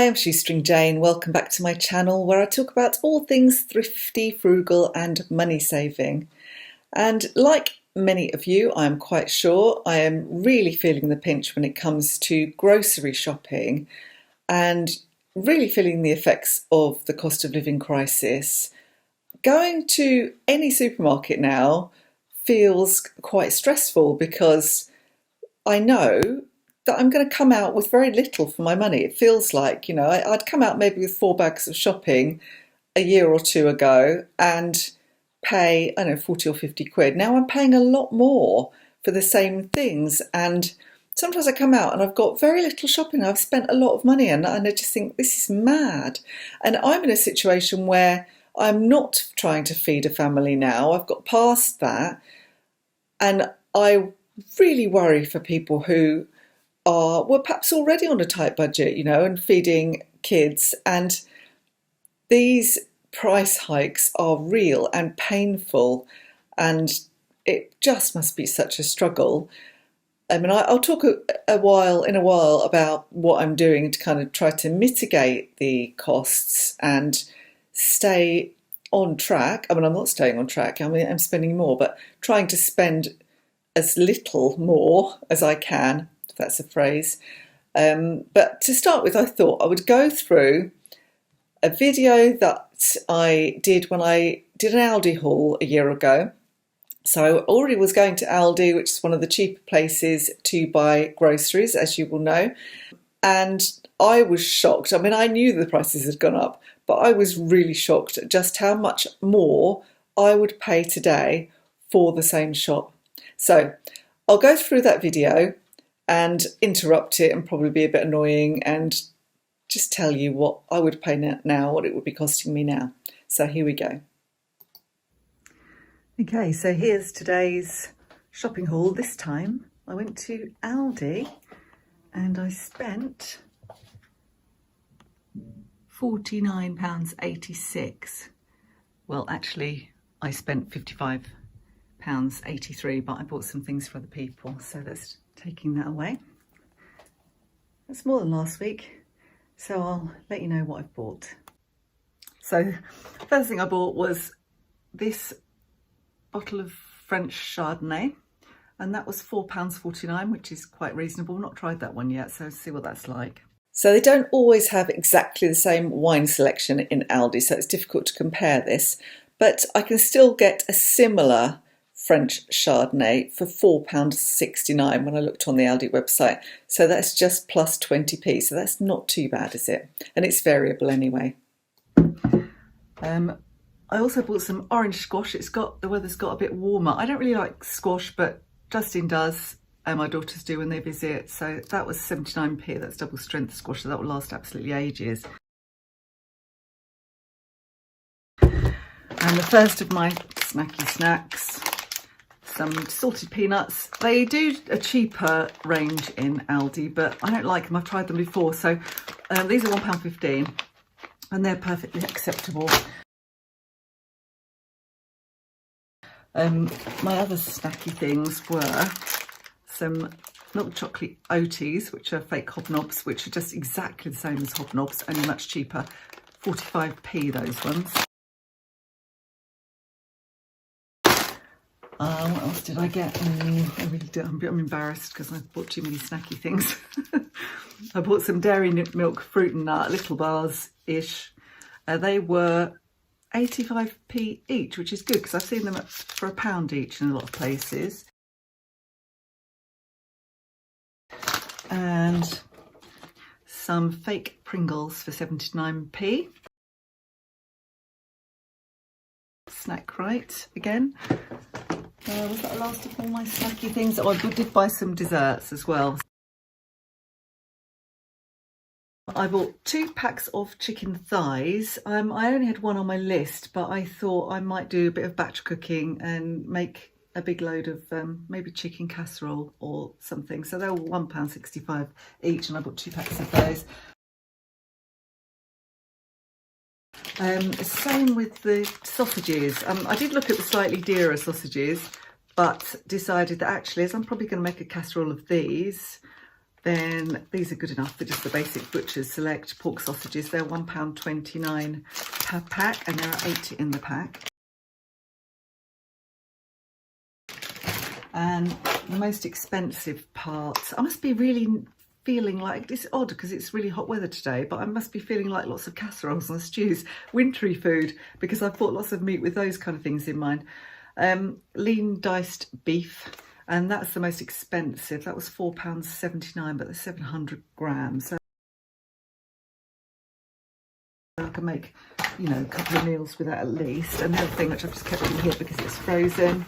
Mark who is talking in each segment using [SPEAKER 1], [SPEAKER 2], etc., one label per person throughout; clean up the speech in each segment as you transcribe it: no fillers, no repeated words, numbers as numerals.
[SPEAKER 1] Hi, I'm Shoestring Jane. Welcome back to my channel where I talk about all things thrifty, frugal and money saving. And like many of you, I'm quite sure I am really feeling the pinch when it comes to grocery shopping and really feeling the effects of the cost of living crisis. Going to any supermarket now feels quite stressful because I know that I'm going to come out with very little for my money. It feels like, I'd come out maybe with 4 bags of shopping a year or two ago and pay, I don't know, 40 or 50 quid. Now I'm paying a lot more for the same things. And sometimes I come out and I've got very little shopping. I've spent a lot of money and I just think this is mad. And I'm in a situation where I'm not trying to feed a family now. I've got past that. And I really worry for people who were perhaps already on a tight budget, and feeding kids. And these price hikes are real and painful, and it just must be such a struggle. I mean, I'll talk in a while about what I'm doing to kind of try to mitigate the costs and stay on track. I mean, I'm not staying on track. I mean, I'm spending more, but trying to spend as little more as I can, if that's a phrase. But to start with, I thought I would go through a video that I did when I did an Aldi haul a year ago. So I already was going to Aldi, which is one of the cheaper places to buy groceries, as you will know. And I was shocked. I mean, I knew the prices had gone up, but I was really shocked at just how much more I would pay today for the same shop. So I'll go through that video and interrupt it and probably be a bit annoying and just tell you what I would pay now, what it would be costing me now. So here we go. Okay, so here's today's shopping haul. This time I went to Aldi and I spent £49.86. Well, actually, I spent £55.83, but I bought some things for other people, so that's taking that away. That's more than last week, so I'll let you know what I've bought. So the first thing I bought was this bottle of French Chardonnay, and that was £4.49, which is quite reasonable. I've not tried that one yet, so see what that's like. So they don't always have exactly the same wine selection in Aldi, so it's difficult to compare this, but I can still get a similar French Chardonnay for £4.69 when I looked on the Aldi website. So that's just plus 20p, so that's not too bad, is it? And it's variable anyway. I also bought some orange squash. The weather's got a bit warmer. I don't really like squash, but Justin does, and my daughters do when they visit. So that was 79p. That's double strength squash, so that will last absolutely ages. And the first of my snacky snacks, some salted peanuts. They do a cheaper range in Aldi, but I don't like them. I've tried them before. So these are £1.15 and they're perfectly acceptable. My other snacky things were some milk chocolate Oaties, which are fake hobnobs, which are just exactly the same as hobnobs, only much cheaper. 45p, those ones. What else did I get? I'm embarrassed because I bought too many snacky things. I bought some dairy milk fruit and nut, little bars-ish. They were 85p each, which is good because I've seen them for £1 each in a lot of places. And some fake Pringles for 79p. Snack right again. Was that the last of all my snacky things? Oh, I did buy some desserts as well. I bought 2 packs of chicken thighs. I only had one on my list, but I thought I might do a bit of batch cooking and make a big load of maybe chicken casserole or something. So they were £1.65 each, and I bought 2 packs of those. Same with the sausages. I did look at the slightly dearer sausages, but decided that actually, as I'm probably going to make a casserole of these, Then these are good enough. They're just the basic Butcher's Select pork sausages. They're £1.29 per pack, and there are 8 in the pack. And the most expensive part, I must be really feeling like, it's odd because it's really hot weather today, but I must be feeling like lots of casseroles and stews, wintry food, because I've bought lots of meat with those kind of things in mind. Lean diced beef, and that's the most expensive. That was £4.79, but they're 700 grams. So I can make, you know, a couple of meals with that at least. And the other thing, which I've just kept in here because it's frozen,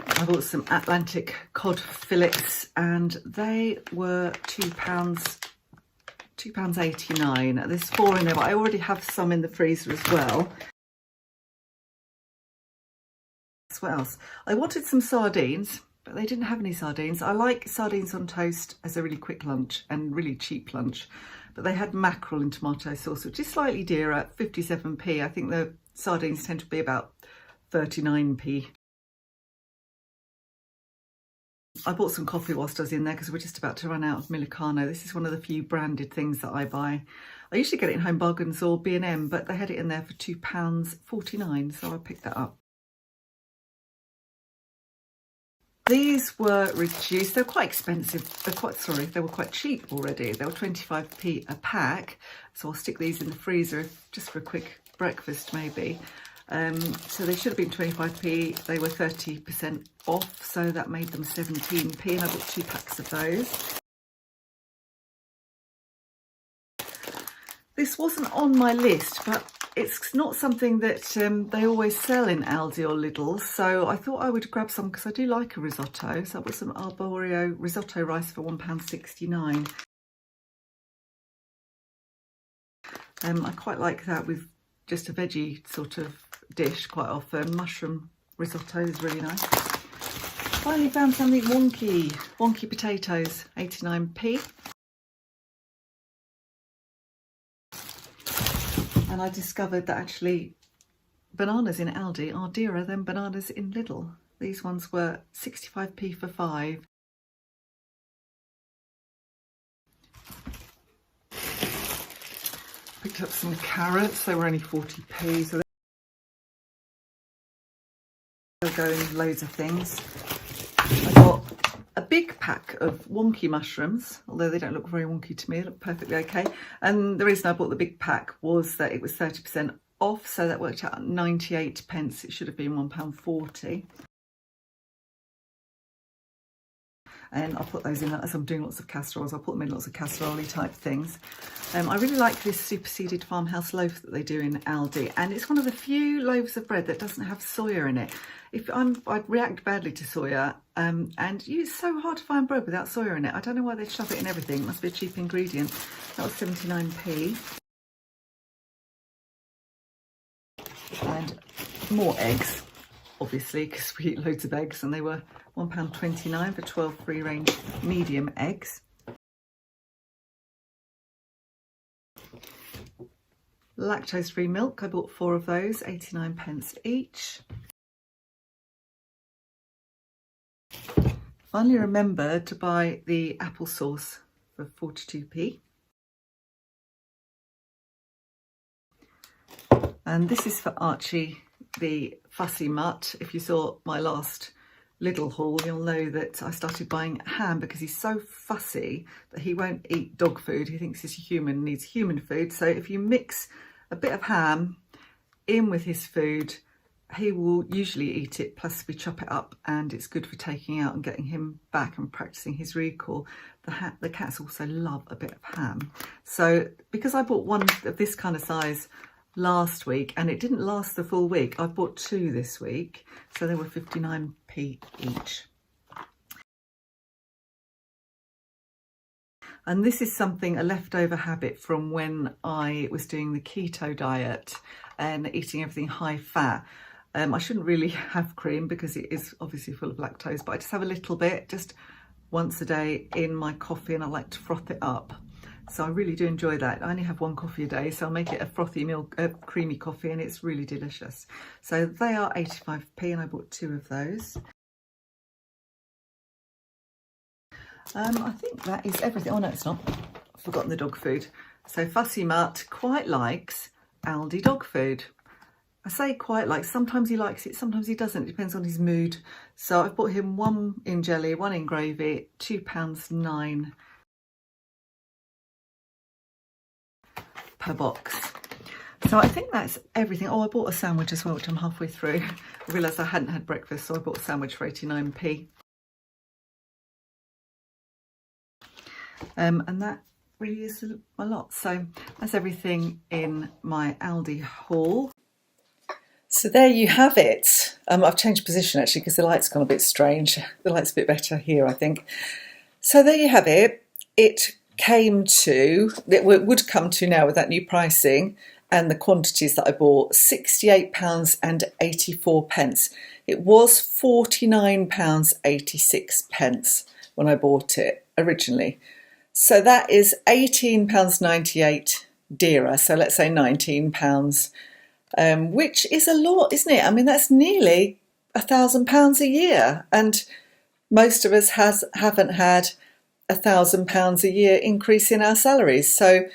[SPEAKER 1] I bought some Atlantic cod fillets, and they were £2.89. There's 4 in there, but I already have some in the freezer as well. What else? I wanted some sardines, but they didn't have any sardines. I like sardines on toast as a really quick lunch and really cheap lunch, but they had mackerel in tomato sauce, which is slightly dearer, 57p. I think the sardines tend to be about 39p. I bought some coffee whilst I was in there because we're just about to run out of Millicano. This is one of the few branded things that I buy. I usually get it in Home Bargains or B&M, but they had it in there for £2.49, so I picked that up. These were reduced. They're quite expensive. They were quite cheap already. They were 25p a pack. So I'll stick these in the freezer just for a quick breakfast maybe. So they should have been 25p. They were 30% off, so that made them 17p, and I bought 2 packs of those. This wasn't on my list, but it's not something that they always sell in Aldi or Lidl, so I thought I would grab some because I do like a risotto. So I bought some arborio risotto rice for £1.69. I quite like that with just a veggie sort of dish quite often. Mushroom risotto is really nice. Finally found something wonky potatoes, 89p. And I discovered that actually bananas in Aldi are dearer than bananas in Lidl. These ones were 65p for 5. Picked up some carrots, they were only 40p, so they'll go in loads of things. I got a big pack of wonky mushrooms, although they don't look very wonky to me, they look perfectly okay. And the reason I bought the big pack was that it was 30% off, so that worked out at 98 pence. It should have been £1.40. And I'll put those in as I'm doing lots of casseroles. I'll put them in lots of casserole type things. I really like this superseded farmhouse loaf that they do in Aldi, and it's one of the few loaves of bread that doesn't have soya in it. I'd react badly to soya, and it's so hard to find bread without soya in it. I don't know why they shove it in everything. It must be a cheap ingredient. That was 79p. And more eggs, obviously, because we eat loads of eggs, and they were £1.29 for 12 free-range medium eggs. Lactose-free milk, I bought 4 of those, 89 pence each. Finally remembered to buy the applesauce for 42p. And this is for Archie, the fussy mutt. If you saw my last Lidl haul, you'll know that I started buying ham because he's so fussy that he won't eat dog food. He thinks he's a human, needs human food. So if you mix a bit of ham in with his food, he will usually eat it, plus we chop it up, and it's good for taking out and getting him back and practicing his recall. The cats also love a bit of ham. So because I bought one of this kind of size last week and it didn't last the full week, I bought 2 this week, so they were 59p each. And this is a leftover habit from when I was doing the keto diet and eating everything high fat. I shouldn't really have cream because it is obviously full of lactose, but I just have a little bit, just once a day in my coffee, and I like to froth it up. So I really do enjoy that. I only have 1 coffee a day, so I'll make it a frothy creamy coffee, and it's really delicious. So they are 85p, and I bought 2 of those. I think that is everything. Oh no, it's not. I've forgotten the dog food. So Fussy Mutt quite likes Aldi dog food. I say quite likes, sometimes he likes it, sometimes he doesn't. It depends on his mood. So I've bought him one in jelly, one in gravy, £2.09 per box. So I think that's everything. Oh, I bought a sandwich as well, which I'm halfway through. I realised I hadn't had breakfast, so I bought a sandwich for 89p. And that really is a lot. So that's everything in my Aldi haul. So there you have it. I've changed position actually because the light's gone a bit strange. The light's a bit better here, I think. So there you have it. It would come to now with that new pricing and the quantities that I bought, £68.84. It was £49.86 when I bought it originally. So that is £18.98 dearer. So let's say £19. Which is a lot, isn't it? I mean, that's nearly £1,000 a year, and most of us haven't had £1,000 a year increase in our salaries. So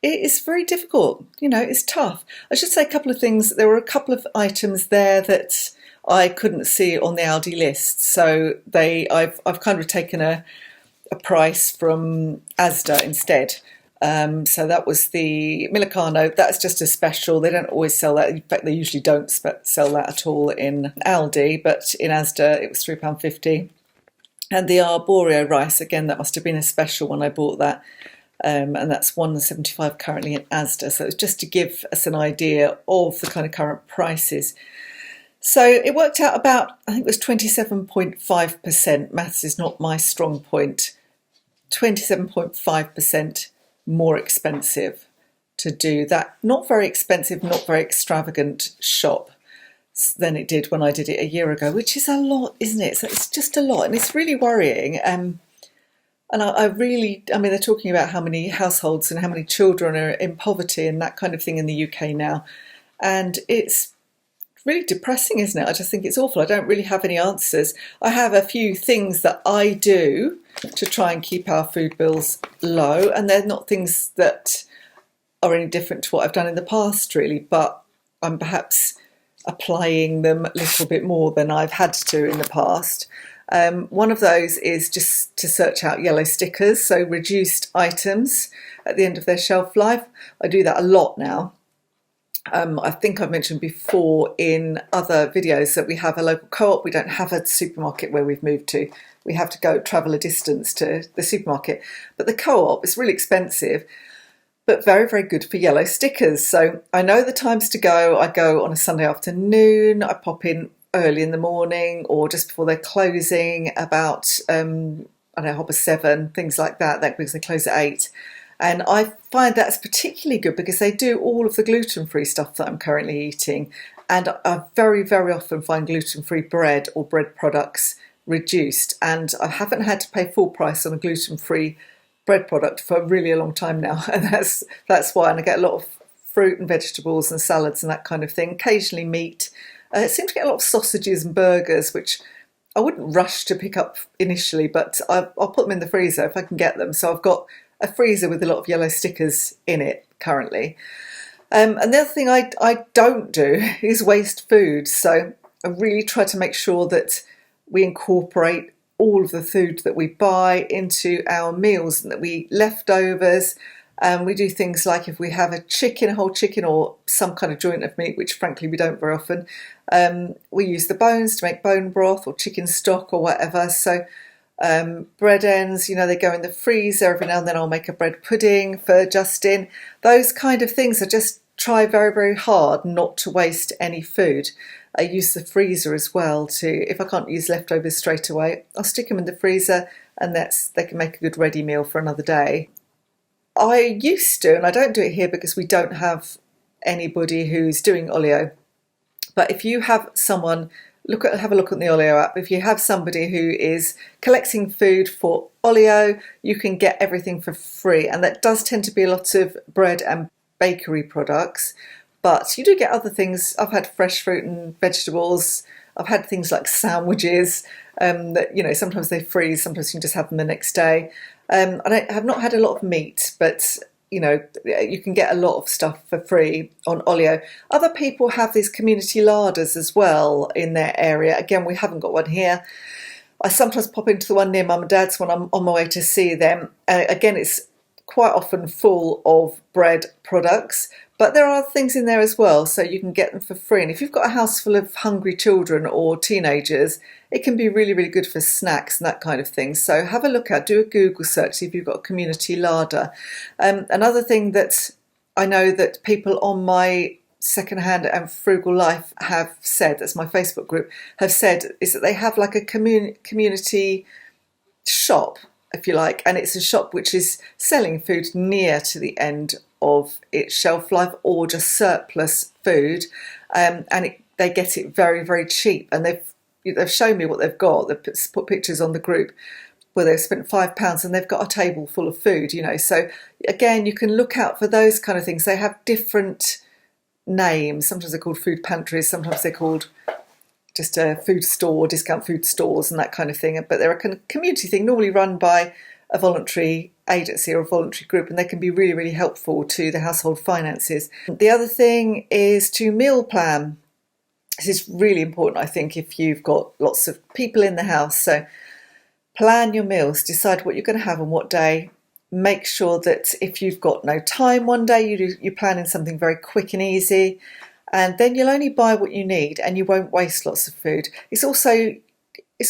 [SPEAKER 1] it is very difficult. You know, it's tough. I should say a couple of things. There were a couple of items there that I couldn't see on the Aldi list, so I've kind of taken a price from Asda instead. So that was the Millicano. That's just a special. They don't always sell that. In fact, they usually don't sell that at all in Aldi, but in Asda it was £3.50. And the arborio rice, again, that must have been a special when I bought that. And that's £1.75 currently in Asda. So it's just to give us an idea of the kind of current prices. So it worked out about, I think it was 27.5%. Maths is not my strong point. 27.5% more expensive to do that not very expensive, not very extravagant shop than it did when I did it a year ago, which is a lot, isn't it? So it's just a lot, and it's really worrying. And I mean, they're talking about how many households and how many children are in poverty and that kind of thing in the UK now, and it's really depressing, isn't it? I just think it's awful. I don't really have any answers. I have a few things that I do to try and keep our food bills low, and they're not things that are any different to what I've done in the past, really, but I'm perhaps applying them a little bit more than I've had to in the past. One of those is just to search out yellow stickers, so reduced items at the end of their shelf life. I do that a lot now. I think I've mentioned before in other videos that we have a local co-op. We don't have a supermarket where we've moved to. We have to go travel a distance to the supermarket. But the co-op is really expensive, but very, very good for yellow stickers. So I know the times to go. I go on a Sunday afternoon. I pop in early in the morning or just before they're closing, about, I don't know, 7:30, things like that. That because they close at 8. And I find that's particularly good because they do all of the gluten-free stuff that I'm currently eating. And I very, very often find gluten-free bread or bread products reduced. And I haven't had to pay full price on a gluten-free bread product for really a long time now. And that's why. And I get a lot of fruit and vegetables and salads and that kind of thing. Occasionally meat. I seem to get a lot of sausages and burgers, which I wouldn't rush to pick up initially, but I'll put them in the freezer if I can get them. So I've got a freezer with a lot of yellow stickers in it currently. And the other thing I don't do is waste food. So I really try to make sure that we incorporate all of the food that we buy into our meals and that we eat leftovers. We do things like if we have a whole chicken or some kind of joint of meat, which frankly we don't very often, we use the bones to make bone broth or chicken stock or whatever. So bread ends, they go in the freezer. Every now and then I'll make a bread pudding for Justin. Those kind of things. I just try very, very hard not to waste any food. I use the freezer as well if I can't use leftovers straight away, I'll stick them in the freezer and they can make a good ready meal for another day. I used to, and I don't do it here because we don't have anybody who's doing Olio. But if you have someone, have a look at the Olio app. If you have somebody who is collecting food for Olio, you can get everything for free. And that does tend to be a lot of bread and bakery products. But you do get other things. I've had fresh fruit and vegetables, I've had things like sandwiches that, you know, sometimes they freeze, sometimes you can just have them the next day. I have not had a lot of meat, but you know, you can get a lot of stuff for free on Olio. Other people have these community larders as well in their area. Again, we haven't got one here. I sometimes pop into the one near Mum and Dad's when I'm on my way to see them. Again, it's quite often full of bread products, but there are things in there as well, so you can get them for free. And if you've got a house full of hungry children or teenagers, it can be really, really good for snacks and that kind of thing. So have a look at, do a Google search, see if you've got a community larder. Another thing that I know that people on my Secondhand and Frugal Life have said, that's my Facebook group, have said, is that they have like a community shop, if you like, and it's a shop which is selling food near to the end of its shelf life or just surplus food, they get it very, very cheap. And they've shown me what they've got. They've put pictures on the group where they've spent £5 and they've got a table full of food, you know. So again, you can look out for those kind of things. They have different names. Sometimes they're called food pantries, sometimes they're called just a food store, discount food stores and that kind of thing. But they're a community thing, normally run by a voluntary agency or a voluntary group, and they can be really, really helpful to the household finances. The other thing is to meal plan. This is really important, I think, if you've got lots of people in the house. So plan your meals, decide what you're going to have on what day. Make sure that if you've got no time one day, you're planning something very quick and easy, and then you'll only buy what you need and you won't waste lots of food. It's a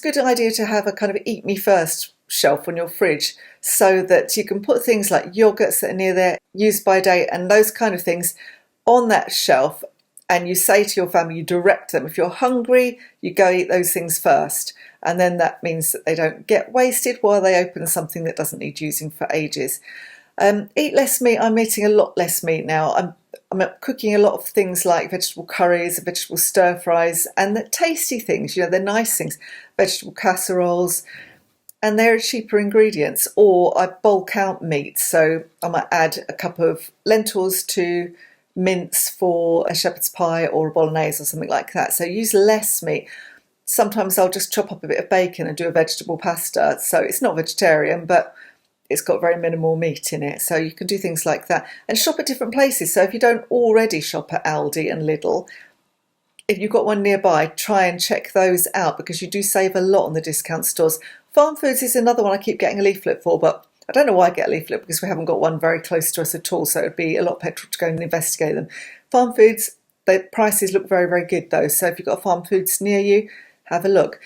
[SPEAKER 1] good idea to have a kind of eat me first shelf on your fridge so that you can put things like yogurts that are near their use by date and those kind of things on that shelf, and you say to your family, you direct them, if you're hungry, you go eat those things first. And then that means that they don't get wasted while they open something that doesn't need using for ages. Eat less meat. I'm eating a lot less meat now. I'm cooking a lot of things like vegetable curries, vegetable stir fries, and the tasty things, you know, they're nice things, vegetable casseroles, and they're cheaper ingredients. Or I bulk out meat. So I might add a cup of lentils to mince for a shepherd's pie or a bolognese or something like that. So use less meat. Sometimes I'll just chop up a bit of bacon and do a vegetable pasta. So it's not vegetarian, but it's got very minimal meat in it. So you can do things like that. And shop at different places. So if you don't already shop at Aldi and Lidl, if you've got one nearby, try and check those out because you do save a lot on the discount stores. Farm Foods is another one I keep getting a leaflet for, but I don't know why I get a leaflet because we haven't got one very close to us at all. So it would be a lot of petrol to go and investigate them. Farm Foods, the prices look very, very good though. So if you've got a Farm Foods near you, have a look.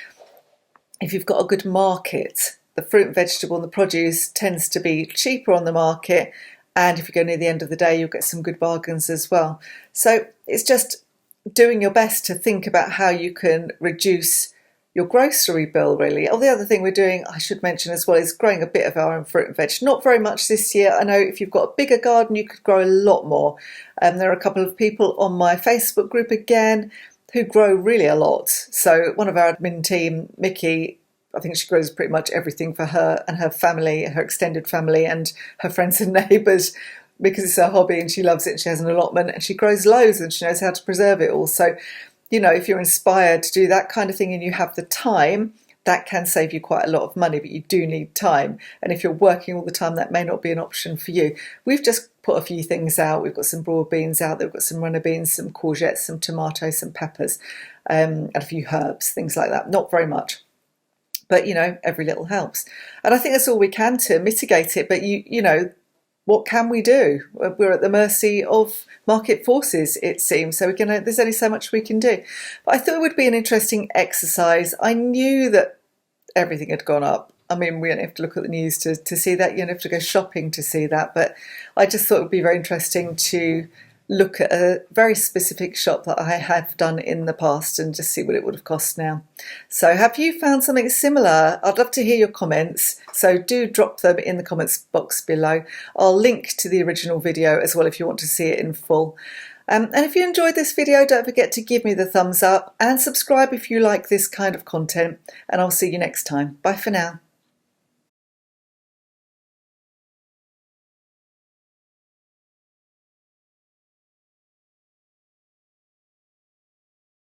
[SPEAKER 1] If you've got a good market, the fruit and vegetable and the produce tends to be cheaper on the market, and if you go near the end of the day you'll get some good bargains as well. So it's just doing your best to think about how you can reduce your grocery bill really. Oh, the other thing we're doing, I should mention as well, is growing a bit of our own fruit and veg. Not very much this year. I know if you've got a bigger garden you could grow a lot more. There are a couple of people on my Facebook group again who grow really a lot. So one of our admin team, Mickey, I think she grows pretty much everything for her and her family, her extended family and her friends and neighbours, because it's her hobby and she loves it and she has an allotment and she grows loads and she knows how to preserve it all. So, you know, if you're inspired to do that kind of thing and you have the time, that can save you quite a lot of money, but you do need time. And if you're working all the time, that may not be an option for you. We've just put a few things out. We've got some broad beans out there. We've got some runner beans, some courgettes, some tomatoes, some peppers, and a few herbs, things like that. Not very much. But, you know, every little helps. And I think that's all we can to mitigate it. But, you know, what can we do? We're at the mercy of market forces, it seems. So there's only so much we can do. But I thought it would be an interesting exercise. I knew that everything had gone up. I mean, we don't have to look at the news to see that. You don't have to go shopping to see that. But I just thought it would be very interesting to look at a very specific shop that I have done in the past and just see what it would have cost now. So have you found something similar? I'd love to hear your comments. So do drop them in the comments box below. I'll link to the original video as well if you want to see it in full. And if you enjoyed this video, don't forget to give me the thumbs up and subscribe if you like this kind of content. And I'll see you next time. Bye for now.